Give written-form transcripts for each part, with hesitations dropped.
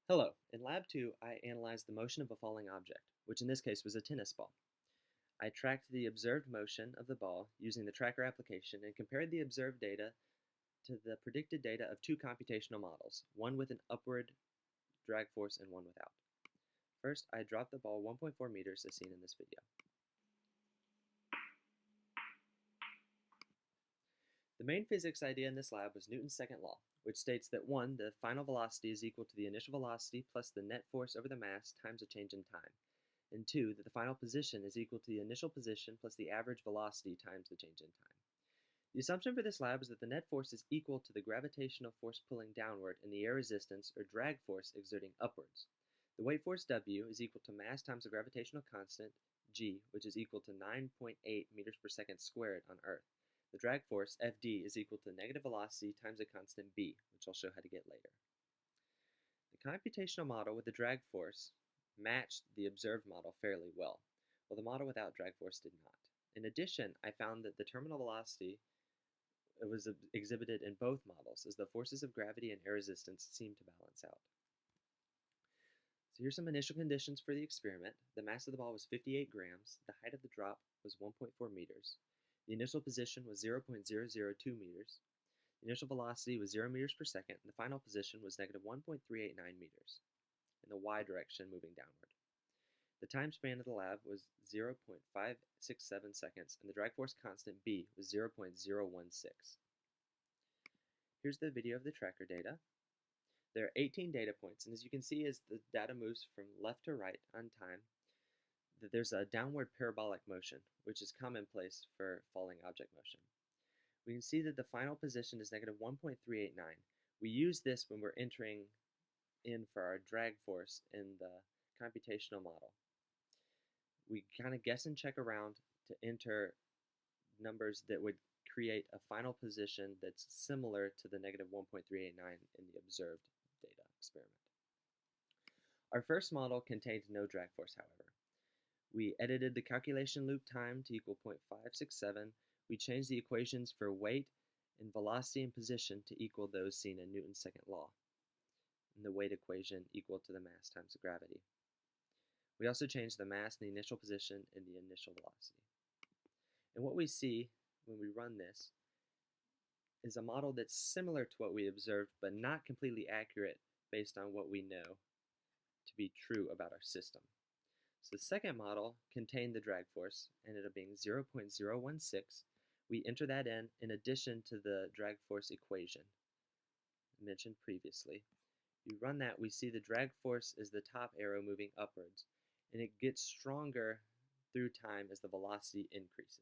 Hello. In Lab 2, I analyzed the motion of a falling object, which in this case was a tennis ball. I tracked the observed motion of the ball using the tracker application and compared the observed data to the predicted data of two computational models, one with an upward drag force and one without. First, I dropped the ball 1.4 meters as seen in this video. The main physics idea in this lab was Newton's second law, which states that 1. The final velocity is equal to the initial velocity plus the net force over the mass times a change in time, and 2. That the final position is equal to the initial position plus the average velocity times the change in time. The assumption for this lab is that the net force is equal to the gravitational force pulling downward and the air resistance or drag force exerting upwards. The weight force W is equal to mass times the gravitational constant, G, which is equal to 9.8 meters per second squared on Earth. The drag force, Fd, is equal to negative velocity times a constant b, which I'll show how to get later. The computational model with the drag force matched the observed model fairly well, while the model without drag force did not. In addition, I found that the terminal velocity was exhibited in both models, as the forces of gravity and air resistance seemed to balance out. So here's some initial conditions for the experiment. The mass of the ball was 58 grams, the height of the drop was 1.4 meters, the initial position was 0.002 meters, the initial velocity was 0 meters per second, and the final position was negative 1.389 meters, in the y direction moving downward. The time span of the lab was 0.567 seconds, and the drag force constant B was 0.016. Here's the video of the tracker data. There are 18 data points, and as you can see as the data moves from left to right on time, that there's a downward parabolic motion, which is commonplace for falling object motion. We can see that the final position is negative 1.389. We use this when we're entering in for our drag force in the computational model. We kind of guess and check around to enter numbers that would create a final position that's similar to the negative 1.389 in the observed data experiment. Our first model contained no drag force, however. We edited the calculation loop time to equal 0.567. We changed the equations for weight and velocity and position to equal those seen in Newton's second law, and the weight equation equal to the mass times the gravity. We also changed the mass and the initial position and the initial velocity. And what we see when we run this is a model that's similar to what we observed, but not completely accurate based on what we know to be true about our system. So the second model contained the drag force, ended up being 0.016. We enter that in addition to the drag force equation mentioned previously. You run that, we see the drag force is the top arrow moving upwards, and it gets stronger through time as the velocity increases.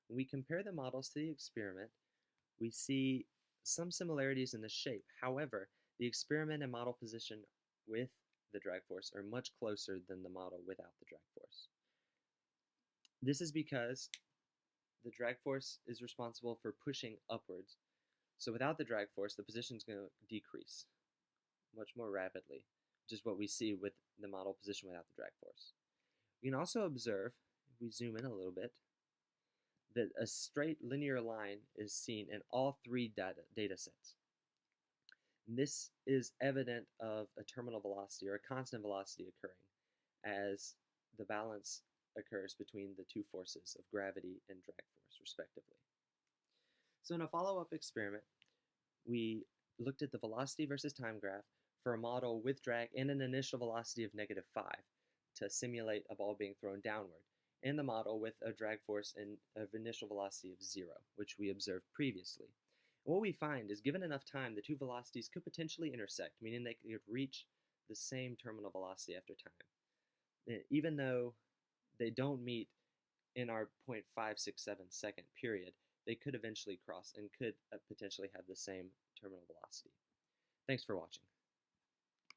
When we compare the models to the experiment, we see some similarities in the shape. However, the experiment and model position with the drag force are much closer than the model without the drag force. This is because the drag force is responsible for pushing upwards. So without the drag force, the position is going to decrease much more rapidly, which is what we see with the model position without the drag force. We can also observe, if we zoom in a little bit, that a straight linear line is seen in all three data sets. This is evident of a terminal velocity or a constant velocity occurring as the balance occurs between the two forces of gravity and drag force, respectively. So in a follow-up experiment, we looked at the velocity versus time graph for a model with drag and an initial velocity of negative 5 to simulate a ball being thrown downward, and the model with a drag force and an initial velocity of 0, which we observed previously. And what we find is given enough time, the two velocities could potentially intersect, meaning they could reach the same terminal velocity after time. Even though they don't meet in our 0.567 second period, they could eventually cross and could potentially have the same terminal velocity. Thanks for watching.